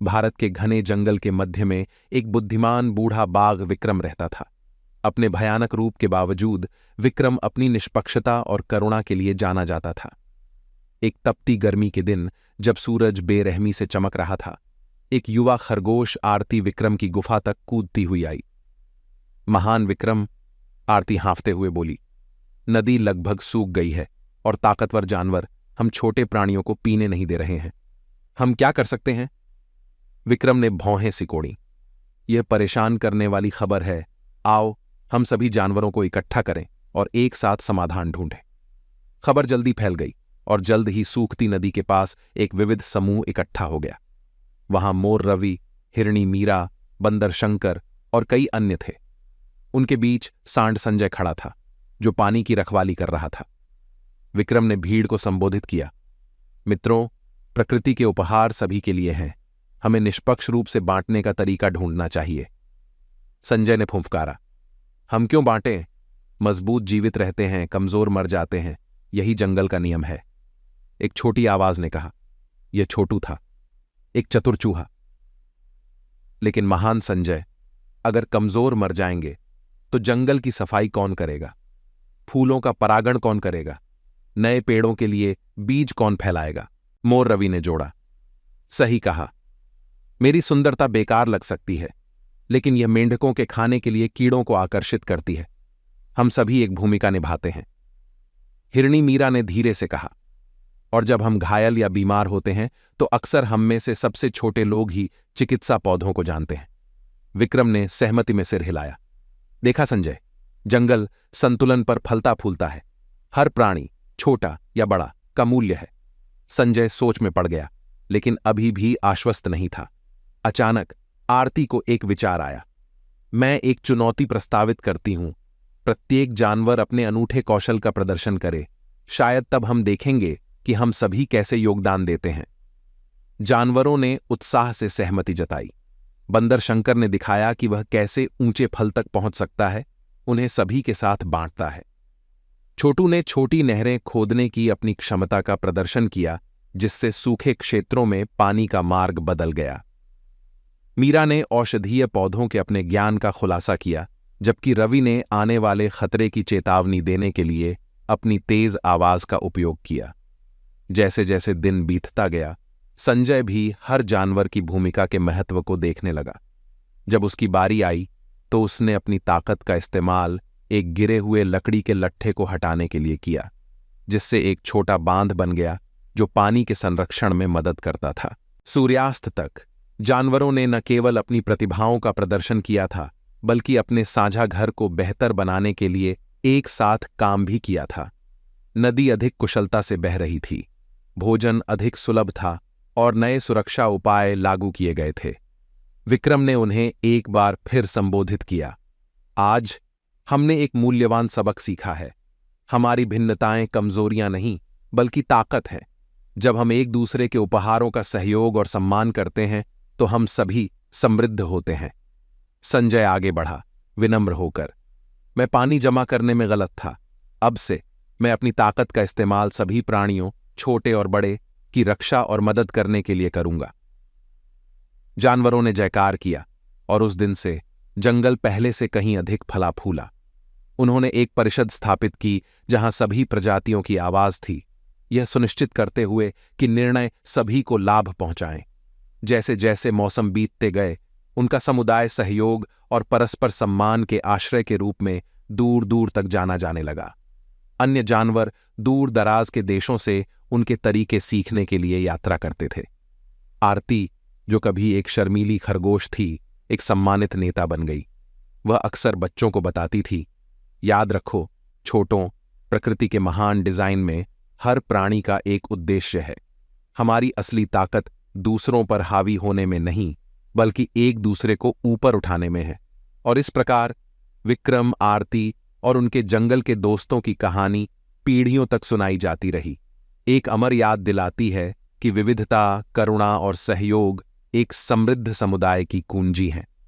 भारत के घने जंगल के मध्य में एक बुद्धिमान बूढ़ा बाघ विक्रम रहता था। अपने भयानक रूप के बावजूद विक्रम अपनी निष्पक्षता और करुणा के लिए जाना जाता था। एक तपती गर्मी के दिन जब सूरज बेरहमी से चमक रहा था, एक युवा खरगोश आरती विक्रम की गुफा तक कूदती हुई आई। महान विक्रम, आरती हाँफते हुए बोली, नदी लगभग सूख गई है और ताकतवर जानवर हम छोटे प्राणियों को पीने नहीं दे रहे हैं। हम क्या कर सकते हैं? विक्रम ने भौहें सिकोड़ी। यह परेशान करने वाली खबर है। आओ हम सभी जानवरों को इकट्ठा करें और एक साथ समाधान ढूंढें। खबर जल्दी फैल गई और जल्द ही सूखती नदी के पास एक विविध समूह इकट्ठा हो गया। वहां मोर रवि, हिरणी मीरा, बंदर शंकर और कई अन्य थे। उनके बीच सांड संजय खड़ा था, जो पानी की रखवाली कर रहा था। विक्रम ने भीड़ को संबोधित किया, मित्रों, प्रकृति के उपहार सभी के लिए हैं। हमें निष्पक्ष रूप से बांटने का तरीका ढूंढना चाहिए। संजय ने फुंफकारा, हम क्यों बांटें? मजबूत जीवित रहते हैं, कमजोर मर जाते हैं, यही जंगल का नियम है। एक छोटी आवाज ने कहा। यह छोटू था, एक चतुर चूहा। लेकिन महान संजय, अगर कमजोर मर जाएंगे तो जंगल की सफाई कौन करेगा? फूलों का परागण कौन करेगा? नए पेड़ों के लिए बीज कौन फैलाएगा? मोर रवि ने जोड़ा, सही कहा। मेरी सुंदरता बेकार लग सकती है, लेकिन यह मेंढकों के खाने के लिए कीड़ों को आकर्षित करती है। हम सभी एक भूमिका निभाते हैं। हिरणी मीरा ने धीरे से कहा, और जब हम घायल या बीमार होते हैं तो अक्सर हम में से सबसे छोटे लोग ही चिकित्सा पौधों को जानते हैं। विक्रम ने सहमति में सिर हिलाया। देखा संजय, जंगल संतुलन पर फलता फूलता है। हर प्राणी, छोटा या बड़ा, का मूल्य है। संजय सोच में पड़ गया, लेकिन अभी भी आश्वस्त नहीं था। अचानक आरती को एक विचार आया। मैं एक चुनौती प्रस्तावित करती हूं। प्रत्येक जानवर अपने अनूठे कौशल का प्रदर्शन करे। शायद तब हम देखेंगे कि हम सभी कैसे योगदान देते हैं। जानवरों ने उत्साह से सहमति जताई। बंदर शंकर ने दिखाया कि वह कैसे ऊंचे फल तक पहुंच सकता है, उन्हें सभी के साथ बांटता है। छोटू ने छोटी नहरें खोदने की अपनी क्षमता का प्रदर्शन किया, जिससे सूखे क्षेत्रों में पानी का मार्ग बदल गया। मीरा ने औषधीय पौधों के अपने ज्ञान का खुलासा किया, जबकि रवि ने आने वाले खतरे की चेतावनी देने के लिए अपनी तेज आवाज का उपयोग किया। जैसे जैसे दिन बीतता गया, संजय भी हर जानवर की भूमिका के महत्व को देखने लगा। जब उसकी बारी आई तो उसने अपनी ताकत का इस्तेमाल एक गिरे हुए लकड़ी के लट्ठे को हटाने के लिए किया, जिससे एक छोटा बांध बन गया जो पानी के संरक्षण में मदद करता था। सूर्यास्त तक जानवरों ने न केवल अपनी प्रतिभाओं का प्रदर्शन किया था, बल्कि अपने साझा घर को बेहतर बनाने के लिए एक साथ काम भी किया था। नदी अधिक कुशलता से बह रही थी, भोजन अधिक सुलभ था और नए सुरक्षा उपाय लागू किए गए थे। विक्रम ने उन्हें एक बार फिर संबोधित किया, आज हमने एक मूल्यवान सबक सीखा है। हमारी भिन्नताएं कमजोरियां नहीं, बल्कि ताकत है। जब हम एक दूसरे के उपहारों का सहयोग और सम्मान करते हैं तो हम सभी समृद्ध होते हैं। संजय आगे बढ़ा, विनम्र होकर, मैं पानी जमा करने में गलत था। अब से मैं अपनी ताकत का इस्तेमाल सभी प्राणियों, छोटे और बड़े, की रक्षा और मदद करने के लिए करूंगा। जानवरों ने जयकार किया और उस दिन से जंगल पहले से कहीं अधिक फला फूला। उन्होंने एक परिषद स्थापित की जहां सभी प्रजातियों की आवाज थी, यह सुनिश्चित करते हुए कि निर्णय सभी को लाभ पहुंचाएं। जैसे जैसे मौसम बीतते गए, उनका समुदाय सहयोग और परस्पर सम्मान के आश्रय के रूप में दूर दूर तक जाना जाने लगा। अन्य जानवर दूर दराज के देशों से उनके तरीके सीखने के लिए यात्रा करते थे। आरती, जो कभी एक शर्मीली खरगोश थी, एक सम्मानित नेता बन गई। वह अक्सर बच्चों को बताती थी, याद रखो छोटों, प्रकृति के महान डिजाइन में हर प्राणी का एक उद्देश्य है। हमारी असली ताकत दूसरों पर हावी होने में नहीं, बल्कि एक दूसरे को ऊपर उठाने में है। और इस प्रकार विक्रम, आरती और उनके जंगल के दोस्तों की कहानी पीढ़ियों तक सुनाई जाती रही। एक अमर याद दिलाती है कि विविधता, करुणा और सहयोग एक समृद्ध समुदाय की कुंजी हैं।